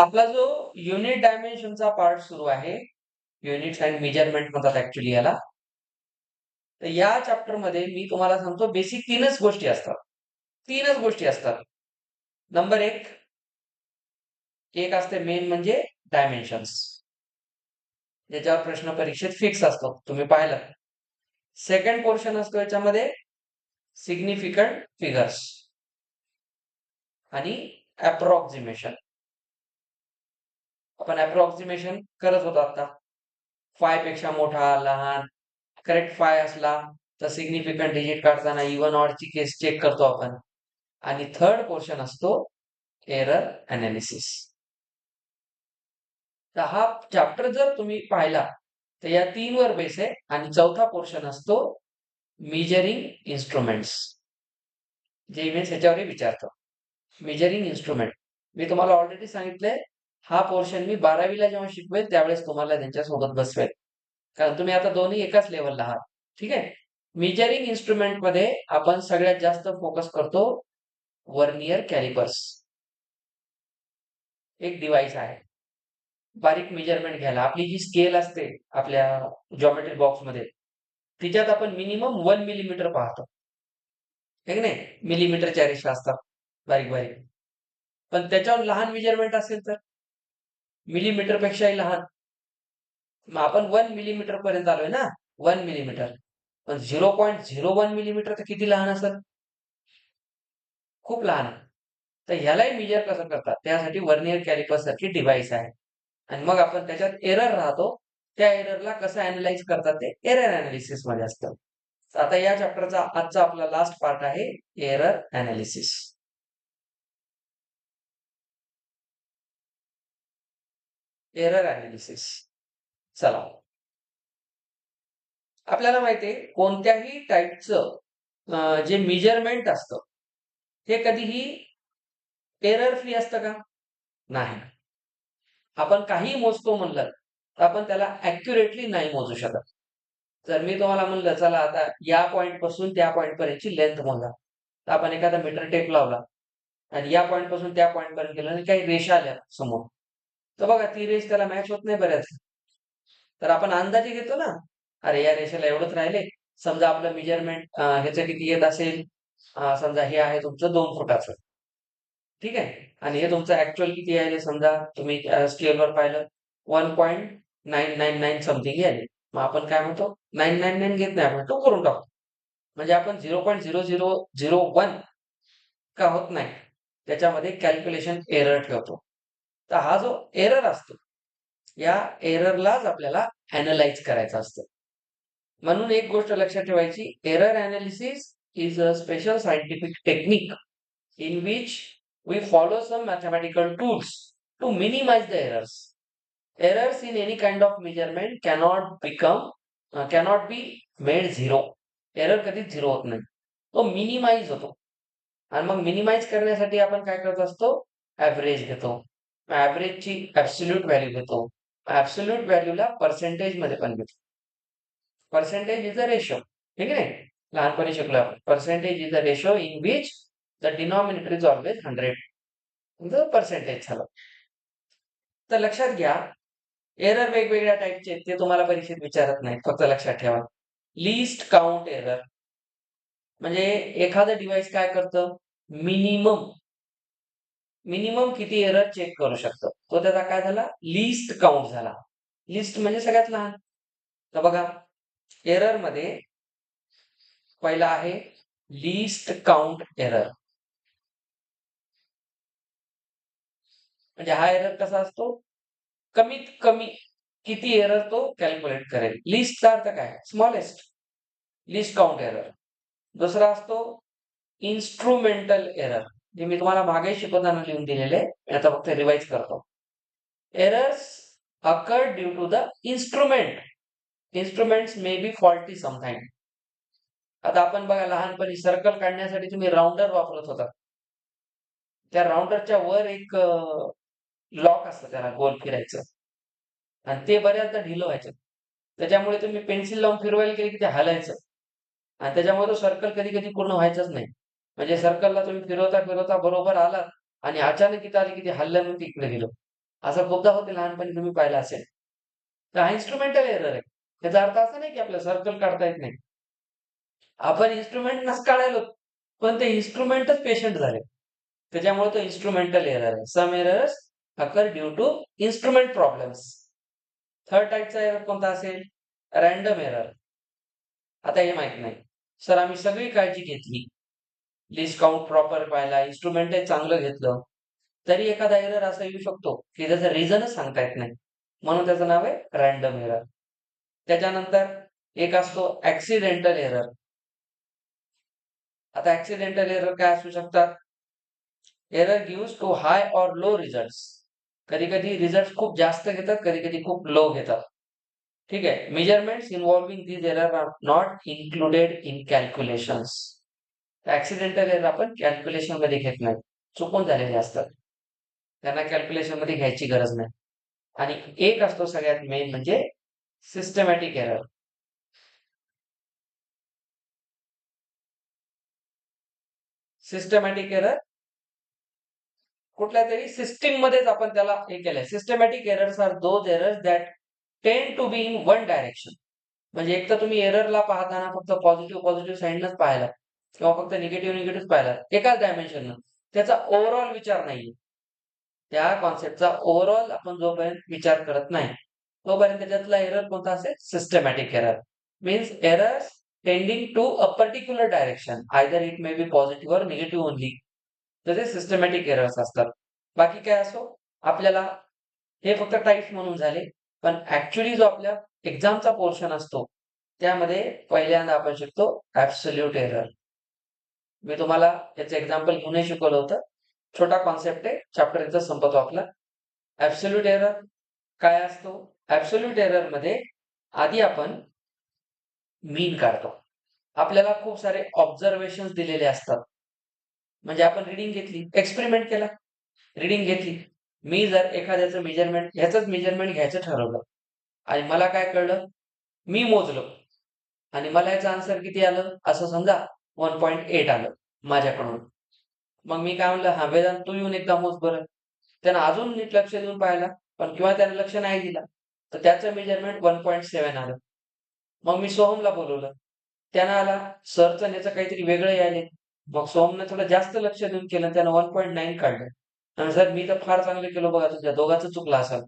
आपला जो unit डायमेन्शनचा part सुरू आहे, युनिट्स अँड मेजरमेंट म्हणतात ऍक्च्युली याला. तर या चॅप्टर मध्ये मी तुम्हाला सांगतो बेसिक तीनच गोष्टी असतात. तीनच गोष्टी असतात. नंबर एक असते मेन म्हणजे डायमेन्शन्स, ज्याच्यावर प्रश्न परीक्षेत फिक्स असतो, तुम्ही पाहिलं. सेकंड पोर्शन असतो याच्यामध्ये सिग्निफिकंट फिगर्स आणि अप्रॉक्सिमेशन. आपण अप्रॉक्सिमेशन करत होतो आता. फाय पेक्षा मोठा लहान, करेक्ट फाय असला तर सिग्निफिकंट डिजिट काढताना इवन ऑड ची केस चेक करतो आपण. आणि थर्ड पोर्शन असतो एरर अनालिसिस. तर हा चॅप्टर जर तुम्ही पाहिला तर या 3 वर बेस आहे. आणि चौथा पोर्शन असतो मेजरिंग इन्स्ट्रुमेंट्स, जे इव्हेंट्स ह्याच्यावरही विचारतो. मेजरिंग इन्स्ट्रुमेंट मी तुम्हाला ऑलरेडी सांगितलंय, हा पोर्शन मी 12वीला जेव्हा शिकवेल त्यावेळेस तुम्हाला त्यांच्यासोबत बसवेल, कारण तुम्ही आता दोन्ही एकाच लेवलला आहात. ठीक आहे. मेजरिंग इन्स्ट्रुमेंट मध्ये आपण सगळ्यात जास्त फोकस करतो वर्नियर कॅलिपर्स. एक डिव्हाइस आहे बारीक मेजरमेंट घ्यायला. आपली जी स्केल असते आपल्या जॉमेट्री बॉक्स मध्ये, तिच्यात आपण मिनिमम 1 मिलीमीटर पाहतो, हे की नाही. मिलीमीटरच्या रेषा असतात बारीक बारीक. पण त्याच्यावर लहान मेजरमेंट असेल तर मिलीमीटर पेक्षाही लहान. मग आपण 1 मिलीमीटर पर्यंत आलोय ना, 1 मिलीमीटर. पण 0.01 मिलीमीटर तर किती लहान असेल, खूप लहान. तर ह्यालाही मेजर कसं करतात, त्यासाठी वर्नियर कॅलिपर सारखी डिव्हाइस आहे. आणि मग आपण त्याच्यात एरर राहतो, त्या एररला कसं अॅनालाइज करतात ते एरर अनालिसिस मध्ये असतं. आता या चॅप्टरचा आजचा आपला लास्ट पार्ट आहे एरर अनालिसिस. Error analysis. चला, आपल्याला माहितीये कोणत्याही टाईपचं जे मेजरमेंट असतं हे कधीही एरर फ्री असतं का? नाही. आपण काही मोजतो म्हणलं तर आपण त्याला ऍक्युरेटली नाही मोजू शकत. जर मी तुम्हाला म्हणलं चला आता या पॉइंट पासून त्या पॉइंट पर्यंतची लेंथ मोजा, तर आपण एखादा मीटर टेप लावला आणि या पॉइंट पासून त्या पॉइंट पर्यंत गेलो आणि काही रेषा आल्या समोर, तर बघा ती रेष त्याला मॅच होत नाही बऱ्याच. तर आपण अंदाजे घेतो ना, अरे या रेषेला एवढंच राहिले. समजा आपलं मेजरमेंट ह्याचं किती येत असेल, समजा हे आहे तुमचं 2 फुटाचं. ठीक आहे. आणि हे तुमचं ऍक्च्युअल किती आहे समजा तुम्ही स्केलवर पाहिलं 1.999 समथिंग आले. मग आपण काय म्हणतो 999 घेत नाही, आपण 2 करून टाकतो. म्हणजे आपण 0.0001 का होत नाही, त्याच्यामध्ये कॅल्क्युलेशन एरर ठेवतो. तर हा जो एरर असतो, या एररलाच आपल्याला अॅनलाइज करायचं असतं. म्हणून एक गोष्ट लक्षात ठेवायची, error analysis is a special scientific technique in which we follow some mathematical tools to minimize the errors. Errors in any kind of measurement cannot be made zero. Error कधीच झिरो होत नाही, तो मिनिमाइज होतो. आणि मग minimise करण्यासाठी आपण काय करत असतो, ऍव्हरेज घेतो. ऍव्हरेजची ऍब्सोल्यूट व्हॅल्यू घेतो. ऍब्सोल्यूट व्हॅल्यूला पर्सेंटेज मध्ये पण घेतो. पर्सेंटेज इज अ रेशो, ठीक आहे. लहानपणी शिकलो आपण, percentage is a ratio in which the denominator is always 100. म्हणजे पर्सेंटेज झालं. तर लक्षात घ्या, एरर वेगवेगळ्या टाईपचे ते तुम्हाला परीक्षेत विचारत नाहीत, फक्त लक्षात ठेवा. लिस्ट काउंट एरर म्हणजे एखादं डिव्हाइस काय करतं, मिनिमम मिनिमम किती एरर चेक करू शकतं, तो त्याचा काय झाला, लिस्ट काउंट झाला. लिस्ट म्हणजे सगळ्यात लहान. तर बघा, एरर मध्ये पहिला आहे लिस्ट काउंट एरर. म्हणजे हा एरर कसा असतो, कमीत कमी किती एरर तो कॅल्क्युलेट करेल. लिस्टचा अर्थ काय, स्मॉलेस्ट. List count error. दुसरा असतो इन्स्ट्रुमेंटल एरर, जे मी तुम्हाला मागे शिकवताना लिहून दिलेले, आता फक्त रिवाइज करतो. Errors occur due to the instrument. Instruments may be faulty sometime. आता आपण बघा लहानपणी सर्कल काढण्यासाठी तुम्ही राऊंडर वापरत होता. त्या राऊंडरच्या वर एक लॉक असतं त्याला गोल फिरायचं, आणि ते बऱ्याचदा ढिलं व्हायचं. त्याच्यामुळे तुम्ही पेन्सिल लावून फिरवायला गेले की ते हलायचं, आणि त्याच्यामुळे तो सर्कल कधी कधी पूर्ण व्हायचाच नाही. म्हणजे सर्कलला तुम्ही फिरवता फिरवता बरोबर आलात आणि अचानक इथं आली की ते हल्लं, मग इकडे गेलो. असं खूपदा होते, लहानपणी तुम्ही पाहिलं असेल. तर हा इन्स्ट्रुमेंटल एरर आहे. त्याचा अर्थ असा नाही की आपल्याला सर्कल काढता येत नाही. आपण इन्स्ट्रुमेंट काढायलो, पण ते इन्स्ट्रुमेंटच पेशंट झाले. त्याच्यामुळे तो इन्स्ट्रुमेंटल एरर आहे. Some errors occur due to instrument problems. Third टाइपचा एरर कोणता असेल? Random error. आता हे माहित नाही. सर आम्ही सगळी काळजी घेतली. लिस्ट काउंट प्रॉपर पाहिला, इन्स्ट्रुमेंटही चांगलं घेतलं. तरी एखादा एरर असा येऊ शकतो, की त्याचं रिझनच सांगता येत नाही. म्हणून त्याचं नाव आहे रँडम एरर. त्याच्यानंतर एक असतो ॲक्सिडेंटल एरर. आता ॲक्सिडेंटल एरर काय असू शकतात? Error gives to high or low results. कधी-कधी रिझल्ट्स खूप जास्त घेतात, कधी-कधी खूप लो घेतात. ठीक आहे. Measurements involving these error are not included in calculations. Accidental error आपण कॅल्क्युलेशनमध्ये घेत नाही. चुकून झालेले असतात. त्यांना कॅल्क्युलेशनमध्ये घ्यायची गरज नाही. आणि एक असतो सगळ्यात मेन म्हणजे सिस्टमॅटिक एरर. सिस्टमॅटिक एरर कुठल्या तरी सिस्टीम मध्येच आपण त्याला हे केलंय. Systematic errors are those errors that tend to be in one direction. म्हणजे एक तर तुम्ही एररला पाहताना फक्त पॉझिटिव्ह साईडनच पाहिला किंवा फक्त निगेटिव्ह पाहिला एकाच डायमेन्शननं. त्याचा ओव्हरऑल विचार नाहीये. त्या कॉन्सेप्टचा ओव्हरऑल आपण जोपर्यंत विचार करत नाही, तोपर्यंत त्याच्यातला एरर कोणता असेल? Systematic error. Means errors tending to a particular direction. Either it may be positive or negative only. तर ते सिस्टमॅटिक एरर्स असतात. बाकी काय असो, आपल्याला हे फक्त टाइप्स म्हणून झाले. पण ऍक्च्युअली जो आपल्या एक्झामचा पोर्शन असतो, त्यामध्ये पहिल्यांदा आपण शिकतो ॲब्सोल्यूट एरर. मी तुम्हाला याचं एक्झाम्पल घेऊनही शिकवलं होतं. छोटा कॉन्सेप्ट आहे. चॅप्टर इथं संपतो आपला. ॲब्सोल्यूट एरर काय असतो? ॲब्सोल्यूट एररमध्ये आधी आपण मीन काढतो. आपल्याला खूप सारे ऑब्झर्वेशन्स दिलेले असतात. म्हणजे आपण रीडिंग घेतली, एक्सपेरिमेंट केला. रीडिंग घेतली. मी जर एखाद्याचं मेजरमेंट ह्याचंच मेजरमेंट घ्यायचं ठरवलं आणि मला काय कळलं? मी मोजलं आणि मला याचं आन्सर किती आलं? असं समजा 1.8 आलं माझ्याकडून. मग मी काय म्हणलं, "हां, वेदांत तू येऊन एकदा मोज बरं." त्यानं अजून नीट लक्ष देऊन पाहिला, पण किंवा त्यानं लक्ष नाही दिलं, तर त्याचं मेजरमेंट 1.7 आलं. मग मी सोहमला बोलवलं. त्यानं आला, सरचं आणि याचं काहीतरी वेगळं यायलंय. मग सोहमनं थोडं जास्त लक्ष देऊन केलं, त्यानं 1.9 काढलं. आणि सर मी तर फार चांगलं केलं बघा, तुमच्या दोघांचं चुकलं असेल.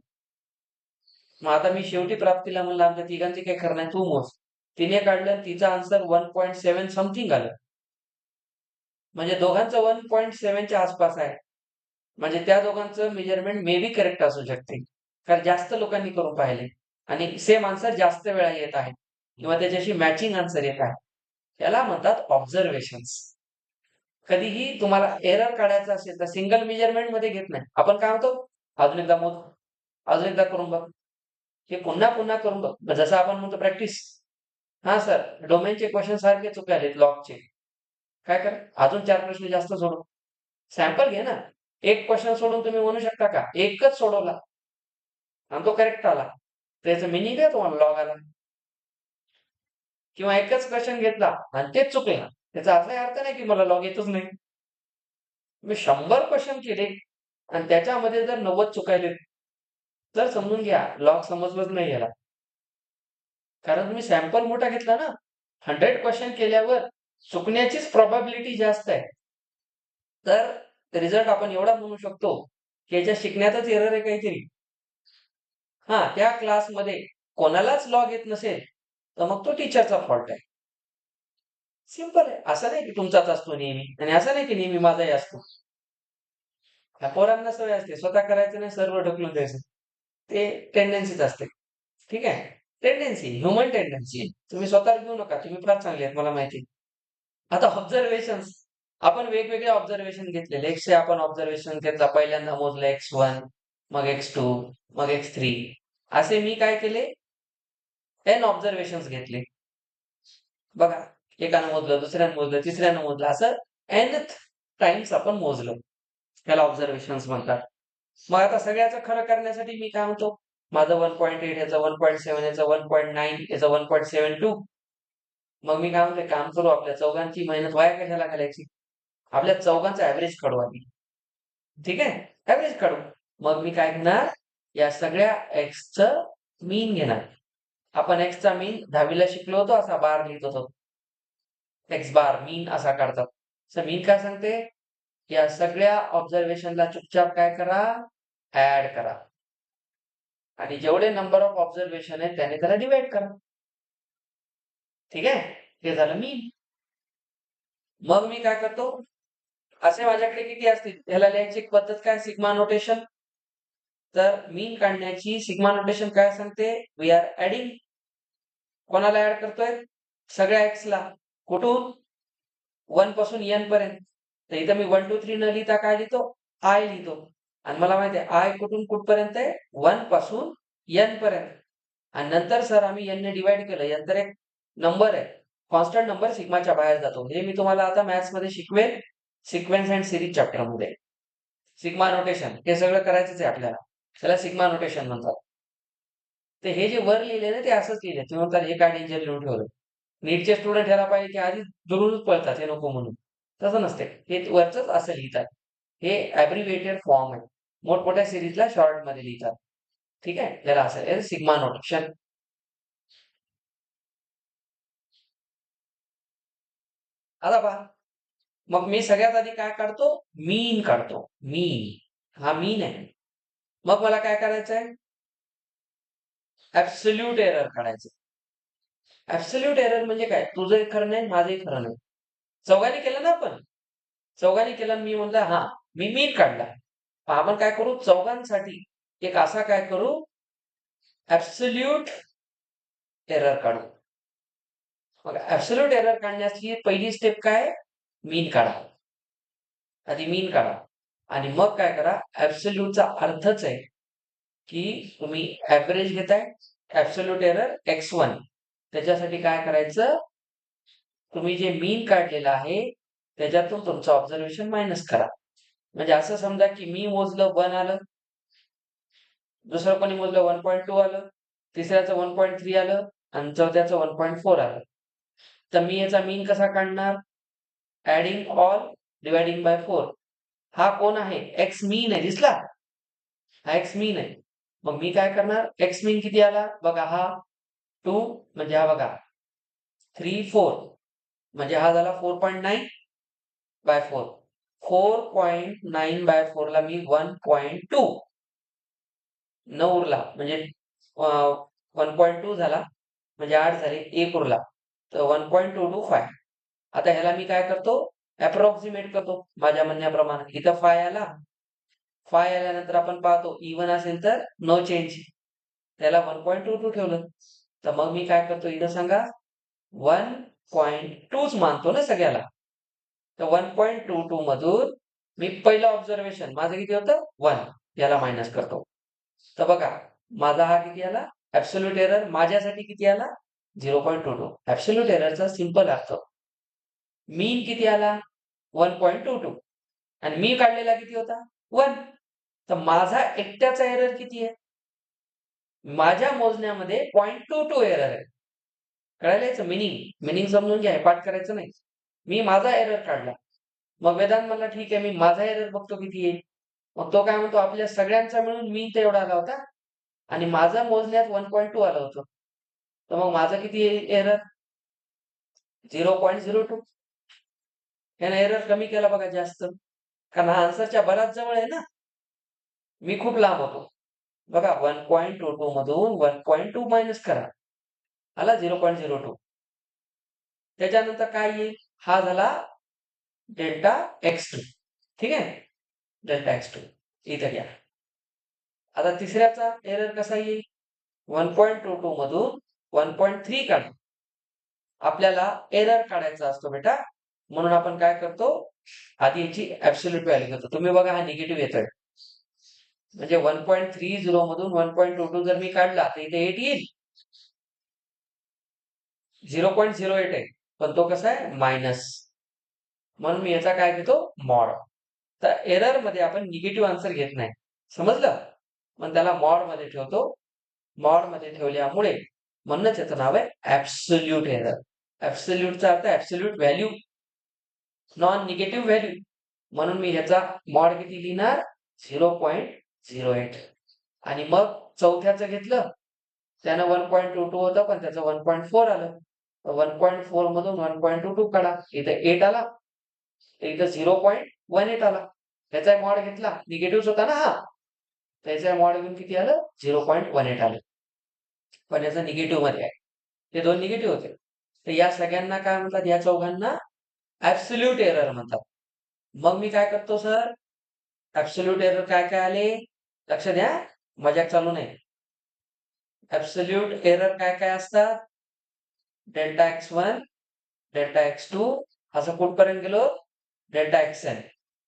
मग आता मी शेवटी प्राप्तीला म्हणलं, आमच्या तिघांची काही खरं नाही, तू मोज. तिने काढलं आणि तिचा आन्सर 1.7 समथिंग आलं. म्हणजे दोघांचं 1.7 च्या आसपास आहे. म्हणजे त्या दोघांचं मेजरमेंट मे बी करेक्ट असू शकते. कारण जास्त लोकांनी करून पाहिले आणि सेम आन्सर जास्त वेळा येत आहे किंवा त्याच्याशी मॅचिंग आन्सर येत आहे. याला म्हणतात ऑब्झर्वेशन्स. कधीही तुम्हाला एरर काढायचा असेल तर सिंगल मेजरमेंट मध्ये घेत नाही. आपण काय म्हणतो? अजून एकदा मोज, अजून एकदा करून बघ. हे पुन्हा पुन्हा करून बघ. जसं आपण म्हणतो प्रॅक्टिस. हां सर, डोमेनचे क्वेश्चन सारखे चुकायलेत लॉगचे. काय कर? अजून 4 प्रश्न जास्त सोडव. सॅम्पल घे ना. एक क्वेश्चन सोडून तुम्ही म्हणू शकता का? एकच सोडवला आणि तो करेक्ट आला. त्याचं मिनिंग आहे तुम्हाला लॉग आला. किंवा एकच क्वेश्चन घेतला आणि तेच चुकलं. त्याचा असा अर्थ नाही की मला लॉग येतच नाही. मी 100 क्वेश्चन केले आणि त्याच्यामध्ये जर 90 चुकायले, तर समजून घ्या लॉग समजलंच नाही याला. कारण तुम्ही सॅम्पल मोठा घेतला ना. 100 क्वेश्चन केल्यावर चुकण्याचीच प्रोबॅबिलिटी जास्त आहे. तर रिझल्ट आपण एवढा म्हणू शकतो, की याच्या शिकण्यातच एरर आहे काहीतरी. हां, त्या क्लासमध्ये कोणालाच लॉग येत नसेल, तर मग तो टीचरचा फॉल्ट आहे. सिंपल आहे. असं नाही की तुमचाच असतो नेहमी आणि असं नाही की नेहमी माझाही असतो. ह्या पोरांना सवय असते स्वतः करायचं नाही सर्व ढकलून द्यायचं. ते टेंडन्सीच असते. ठीक आहे? Tendency, human tendency. तुम्ही स्वतःवर घेऊ नका. तुम्ही फार चांगले आहेत मला माहिती आहे. आता ऑब्झर्वेशन्स. आपण वेगवेगळे ऑब्झर्वेशन घेतलेले. एक्सचे आपण ऑब्झर्वेशन घेतला. पहिल्यांदा मोजलं X1, मग X2, मग X3. असे मी काय केले? 10 ऑब्झर्वेशन्स घेतले. बघा, एकानं मोजलं, दुसऱ्यानं मोजलं, तिसऱ्यानं मोजलं, असं nth टाइम्स आपण मोजलं. त्याला ऑब्झर्वेशन्स म्हणतात. मग आता सगळ्याचं खरं करण्यासाठी मी काय म्हणतो, माझं 1.8 याचं 1.7 याचं 1.9 याचं 1.72. मग मी काय म्हणतोय, काम करू आपल्या चौघांची मेहनत वाया कशाला घालायची? आपल्या चौघांचा ॲव्हरेज काढू आधी. ठीक आहे? ॲव्हरेज काढू. मग मी काय घेणार या सगळ्या एक्सचं मीन घेणार. आपण एक्सचा मीन 10वीला शिकलो होतो, असा बार लिहित होतो. एक्स बार मीन असा काढतात. सो मीन काय सांगते, या सगळ्या ऑब्झर्वेशनला चुपचाप काय करा, ऍड करा आणि जेवढे नंबर ऑफ ऑब्झर्वेशन आहेत त्याने त्याला डिवाइड करा. ठीक आहे, हे झालं मीन. मग मी काय करतो, असे माझ्याकडे किती असतील याला लिहायची एक पद्धत काय, सिग्मा नोटेशन. तर मीन काढण्याची सिग्मा नोटेशन काय सांगते, वी आर ऍडिंग. कोणाला ऍड करतोय, सगळ्या एक्सला. कुठून, 1 पासून n पर्यंत. तर इथं मी 1 2 3 न लिहिता काय लिहितो, आय लिहितो. आणि मला माहिती आहे आय कुठून कुठपर्यंत आहे, 1 पासून n पर्यंत. आणि नंतर सर आम्ही n ने डिवाइड केलं, n तर एक नंबर आहे, कॉन्स्टंट नंबर सिग्माच्या बाहेर जातो. हे मी तुम्हाला आता मॅथ्स मध्ये शिकवेल, सिक्वेन्स अँड सिरीज चॅप्टर मध्ये. सिग्मा नोटेशन हे सगळं करायचंच आहे आपल्याला, त्याला सिग्मा नोटेशन म्हणतात. तर हे जे वर लिहिले ना ते असंच लिहिले, तुम्ही म्हणतात हे काय डेंजर लिहून ठेवलं. नीटचे स्टुडंट ह्याला पाहिजे की आधी दुरूनच पळतात, हे नको म्हणून. तसं नसते, हे वरच असं लिहितात. हे ॲब्रिव्हिएटेड फॉर्म आहे, मोठमोठ्या सिरीजला शॉर्ट मध्ये लिहितात. ठीक आहे, याला असं सिग्मा नोटेशन. आता पहा, मग मी सगळ्यात आधी काय काढतो, मीन काढतो. मीन, हा मीन आहे. मग मला काय करायचं आहे, ऍब्सोल्यूट एरर काढायचं. ऍब्सोल्यूट एरर म्हणजे काय, तुझंही खरं नाही माझंही खरं नाही. चौघांनी केलं ना आपण, चौघांनी केलं, मी म्हणलं हा मी मीन काढला. आपण काय करू, चौघांसाठी एक असा काय करू, ऍब्सोल्यूट एरर काढू. मग ऍब्सोल्यूट एरर काढण्याची पहिली स्टेप काय, मीन काढा. आधी मीन काढा आणि मग काय करा, ऍब्सोल्यूटचा अर्थच आहे की तुम्ही ऍव्हरेज घेताय. ऍब्सोल्यूट एरर x1, त्याच्यासाठी काय करायचं, तुम्ही जे मीन काढलेलं आहे त्याच्यातून तुमचं ऑब्झर्वेशन मायनस करा. म्हणजे असं समजा की मी मोजलं 1 आलं, दुसरं कोणी मोजलं 1.2 आलं, तिसऱ्याचं 1.3 आलं आणि चौथ्याचं 1.4 आलं. तर मी याचा मीन कसा काढणार, ऍडिंग ऑल डिवायडिंग बाय 4. हा कोण आहे, एक्स मीन आहे, दिसला, हा एक्स मीन आहे. मग मी काय करणार, एक्स मीन किती आला बघा, हा 2 म्हणजे हा बघा 3 4 म्हणजे हा झाला 4.9 बाय 4. 4.9 बाय 4 ला मी 1.2 न उरला म्हणजे 1.2 झाला म्हणजे 8 झाले, 1 उरला तर 1.225. आता ह्याला मी काय करतो, अप्रॉक्सिमेट करतो माझ्या म्हणण्याप्रमाणे. इथं 5 आला, 5 आल्यानंतर आपण पाहतो इव्हन असेल तर नो चेंज, त्याला 1.22 ठेवलं. तर मग मी काय करतो, इथं सांगा 1.2च मानतो ना सगळ्याला. तर 1.22 मधून मी पहिलं ऑब्झर्वेशन माझं किती होतं, 1, याला मायनस करतो. तर बघा माझा हा किती आला, ऍब्सोल्यूट एरर माझ्यासाठी किती आला, 0.22. ऍब्सोल्यूट एररचा सिंपल अर्थ, मीन किती आला 1.22 आणि मी काढलेला किती होता 1. तर माझा एकट्याचा एरर किती आहे, माझ्या मोजण्यामध्ये 0.22 एरर आहे. कळायला याचं मिनिंग समजून घ्या, पाठ करायचं नाही. मी माझा एरर काढला, मग वेदांत म्हणला ठीक आहे मी माझा एरर बघतो किती आहे. मग तो काय म्हणतो, आपल्या सगळ्यांचा मिळून मीन तर एवढा आला होता आणि माझा मोजण्यात 1.2 आलं होतं. तर मग माझं किती एरर, 0.02. यानं एरर कमी केला बघा जास्त, कारण हा आन्सरच्या बराच जवळ आहे ना, मी खूप लांब होतो. बघा 1.22 मधून 1.2 मायनस करा, आला 0.02. त्याच्यानंतर काय येईल, हा झाला डेल्टा x2. ठीक आहे, डेल्टा x2 इथे घ्या. आता तिसऱ्याचा एरर कसा येईल, 1.22 मधून 1.3 काढा. आपल्याला एरर काढायचा असतो बेटा, म्हणून आपण काय करतो, आधी याची ऍब्सोल्यूट व्हॅल्यू घेतो. तुम्ही बघा हा निगेटिव्ह येतोय, म्हणजे 1.30 मधून 1.22 जर मी काढला तर इथे 8 येईल, 0.08 आहे, पण तो कसा आहे मायनस, म्हणून मी याचा काय घेतो, मॉड. तर एरर मध्ये आपण निगेटिव्ह आन्सर घेत नाही, समजलं, पण त्याला मॉड मध्ये ठेवतो. मॉड मध्ये ठेवल्यामुळे म्हणूनच याचं नाव आहे ऍब्सोल्यूट एरर. ऍब्सोल्यूटचा अर्थ absolute value, non negative value. म्हणून मी ह्याचा मॉड किती लिहिणार, 0.08. आणि मग चौथ्याचं घेतलं, त्यानं 1.22 होतं पण त्याचं 1.4 आलं. 1.4 मधून 1.22 काढा, इथं 8 आला, इथं 0.18 आला. त्याचा मॉड घेतला, निगेटिव्ह होता ना हा, त्याचा मॉड घेऊन किती आलं, 0.18 आलं. पण याचा निगेटिव्ह मध्ये आहे, हे दोन निगेटिव्ह होते. तर या सगळ्यांना काय म्हणतात, या चौघांना ऍब्सोल्यूट एरर म्हणतात. मग मी काय करतो सर, ऍब्सोल्यूट एरर काय काय आले, लक्ष द्या, मजाक चालू नाही. ऍब्सोल्यूट एरर काय काय असतात, डेल्टा x1, डेल्टा x2, असं कुठपर्यंत गेलो, डेल्टा xn.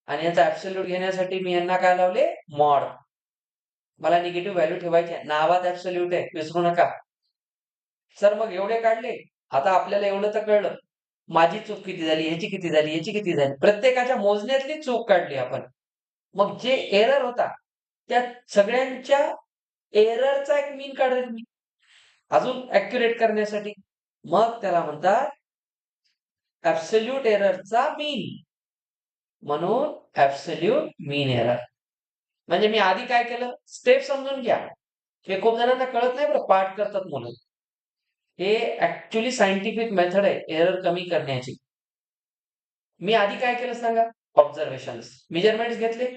आणि याचा ऍब्सोल्यूट घेण्यासाठी मी यांना काय लावले, मॉड. मला निगेटिव्ह व्हॅल्यू ठेवायची आहे, नावात ऍब्सोल्यूट आहे, विसरू नका. सर मग एवढे काढले, आता आपल्याला एवढं तर कळलं, माझी चूक किती झाली, ह्याची किती झाली, ह्याची किती झाली, प्रत्येकाच्या मोजण्यातली चूक काढली आपण. मग जे एरर होता त्या सगळ्यांच्या एररचा एक मीन काढेल मी अजून ऍक्युरेट करण्यासाठी. मग त्याला म्हणतात ऍब्सोल्यूट एररचा मीन. म्हणून ऍब्सोल्यूट मीन एरर. म्हणजे मी आधी काय केलं, स्टेप समजून घ्या. हे खूप जणांना कळत नाही बरं, पाठ करतात म्हणून. हे ऍक्च्युली सायंटिफिक मेथड आहे एरर कमी करण्याची. मी आधी काय केलं सांगा, ऑब्झर्वेशन, मेजरमेंट घेतले.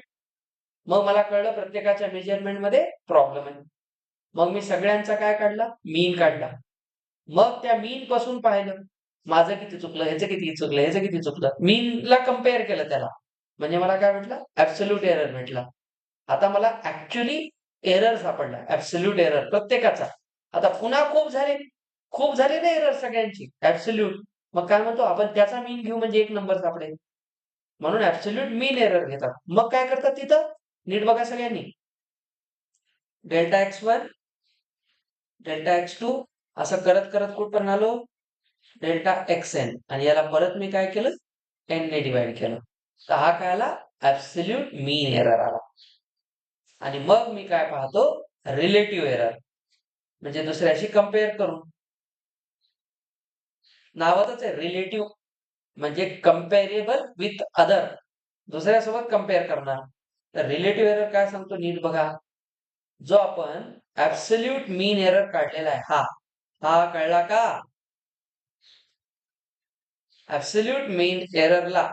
मग मला कळलं प्रत्येकाच्या मेजरमेंट मध्ये प्रॉब्लेम आहे. मग मी सगळ्यांचा काय काढला, मीन काढला. मग त्या मीन पासून पाहिलं, माझं किती चुकलं, ह्याचं किती चुकलं, ह्याचं किती चुकलं, मीनला कम्पेअर केलं त्याला. म्हणजे मला काय भेटलं, ऍब्सोल्यूट एरर भेटला. आता मला ऍक्च्युली एरर सापडला, ऍब्सोल्यूट एरर प्रत्येकाचा. आता पुन्हा खूप झाले ना एरर सगळ्यांची ऍब्सोल्यूट. मग काय म्हणतो आपण, त्याचा मीन घेऊ म्हणजे एक नंबर सापडेल. म्हणून ऍब्सोल्यूट मीन एरर घेतात. मग काय करतात तिथं, नीट बघा सगळ्यांनी, डेल्टा x1, डेल्टा x2, असं करत करत कुठपर्यंत आलो, डेल्टा xn. आणि याला परत मी काय केलं, n ने डिवाइड केलं. तर हा काय आला, ऍब्सोल्यूट मीन एरर आला. आणि मग मी काय पाहतो, रिलेटिव्ह एरर, म्हणजे दुसऱ्याशी कम्पेअर करून. नावातच आहे रिलेटिव्ह, म्हणजे कम्पेरेबल विथ अदर, दुसऱ्यासोबत कम्पेअर करणार. तर रिलेटिव्ह एरर काय सांगतो, नीट बघा. जो आपण ऍब्सोल्यूट मीन एरर काढलेला आहे, हा कळला का. ऍब्सोल्यूट मीन एररला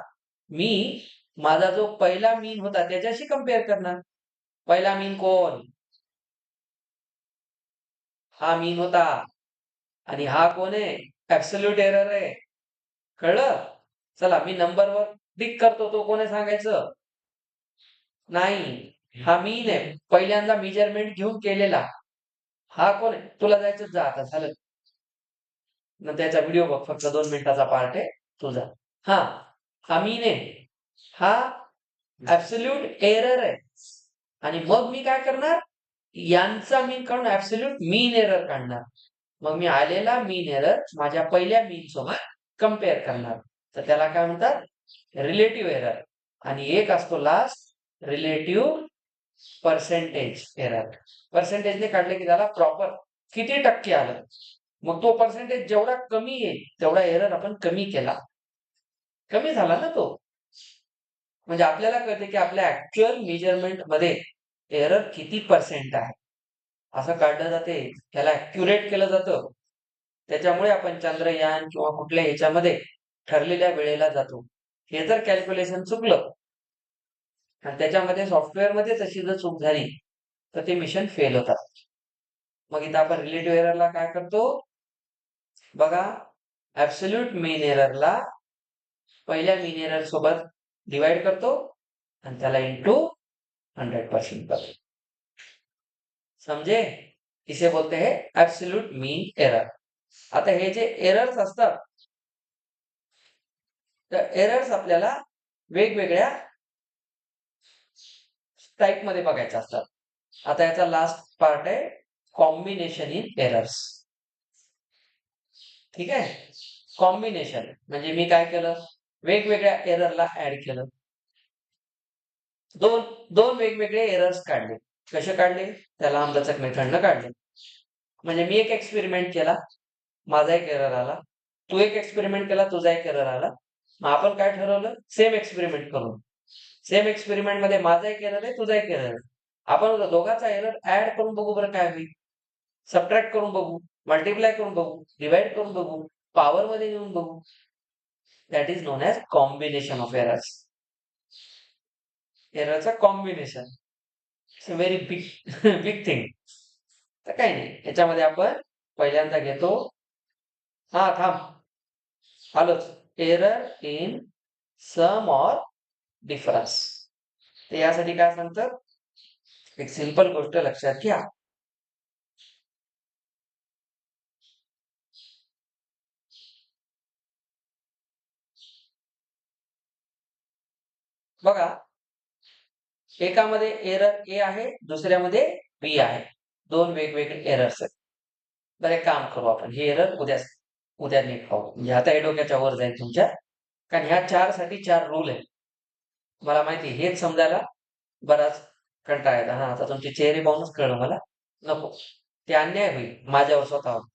मी माझा जो पहिला मीन होता त्याच्याशी कम्पेअर करणार. पहिला मीन कोण, हा मीन होता. आणि हा कोण आहे, ऍब्सोल्यूट एरर आहे. कळलं. चला मी नंबरवर टिक करतो, तो कोण आहे सांगायचं नाही, हा मीन आहे, पहिल्यांदा मेजरमेंट घेऊन केलेला. हा कोण आहे, तुला जायचं जा आता, झालं ना, त्याचा व्हिडिओ बघ, फक्त 2 मिनिटाचा पार्ट आहे तुझा. हा मीन आहे, हा ऍब्सोल्यूट एरर आहे. आणि मग मी काय करणार, यांचा मीन काढून ऍब्सोल्यूट मीन एरर काढणार. मग मी आलेला मीन एरर माझ्या पहिल्या मीन सोबत कम्पेअर करणार. तर त्याला काय म्हणतात, रिलेटिव्ह एरर. आणि एक असतो लास्ट, रिलेटिव्ह पर्सेंटेज एरर. पर्सेंटेजने काढले की त्याला प्रॉपर किती टक्के आलं. मग तो पर्सेंटेज जेवढा कमी येईल तेवढा एरर आपण कमी केला, कमी झाला ना तो. म्हणजे आपल्याला कळते की आपल्या ऍक्च्युअल मेजरमेंट मध्ये एरर किती पर्सेंट आहे, असं काढलं जाते, त्याला ऍक्युरेट केलं जातं. त्याच्यामुळे आपण चंद्रयान किंवा कुठल्या ह्याच्यामध्ये ठरलेल्या वेळेला जातो. हे जर कॅल्क्युलेशन चुकलं आणि त्याच्यामध्ये सॉफ्टवेअर मध्ये तशी जर चूक झाली तर ते मिशन फेल होतात. मग इथं आपण रिलेटिव्ह एररला काय करतो बघा, ऍब्सोल्यूट मीन एररला पहिल्या मीन एरर सोबत डिवाइड करतो आणि त्याला इंटू 100% करतो. समजे, इसे बोलते हैं ऍब्सोल्यूट मीन एरर. आता हे जे एरर्स असतात, तर एरर्स आपल्याला वेगवेगळ्या टाइप मध्ये बघायचे असतात. आता याचा लास्ट पार्ट आहे कॉम्बिनेशन इन एरर्स. ठीक आहे, कॉम्बिनेशन म्हणजे मी काय केलं, वेगवेगळ्या एररला ऍड केलं. दोन वेगवेगळे एरर्स काढले. कसे काढले, त्याला आंबलचक मेथडनं काढले. म्हणजे मी एक एक्सपेरिमेंट केला, माझा एक एरर आला. तू एक एक्सपेरिमेंट केला, तुझा एक एरर आला. मग आपण काय ठरवलं, सेम एक्सपेरिमेंट करून. सेम एक्सपेरिमेंट मध्ये माझा एक एरर आहे, तुझा एक एरर आहे. आपण दोघांचा एरर ऍड करून बघू बरं काय होईल. सबट्रॅक्ट करून बघू, मल्टिप्लाय करून बघू, डिवाइड करून बघू, पॉवर मध्ये येऊन बघू. That is known as combination of errors. एररचा combination. It's a very big big thing. तर काही नाही, याच्यामध्ये आपण पहिल्यांदा घेतो. हा थांब, आलोच. Error in sum or difference. तर यासाठी काय सांगतात, एक सिंपल गोष्ट लक्षात घ्या. बघा, एकामध्ये एरर ए आहे, दुसऱ्यामध्ये बी आहे. दोन वेगवेगळे एरर्स आहेत. तर एक काम करू आपण, हे एरर उद्या नीट पाहू. म्हणजे आता हे डोक्याच्या वर जाईल तुमच्या, कारण ह्या 4 साठी 4 रूल आहेत. मला माहिती आहे, हेच समजायला बराच कंटाळा येतो. हा, आता तुमचे चेहरे पाहूनच कळलं मला. नको, ते अन्याय होईल माझ्यावर स्वतःवर.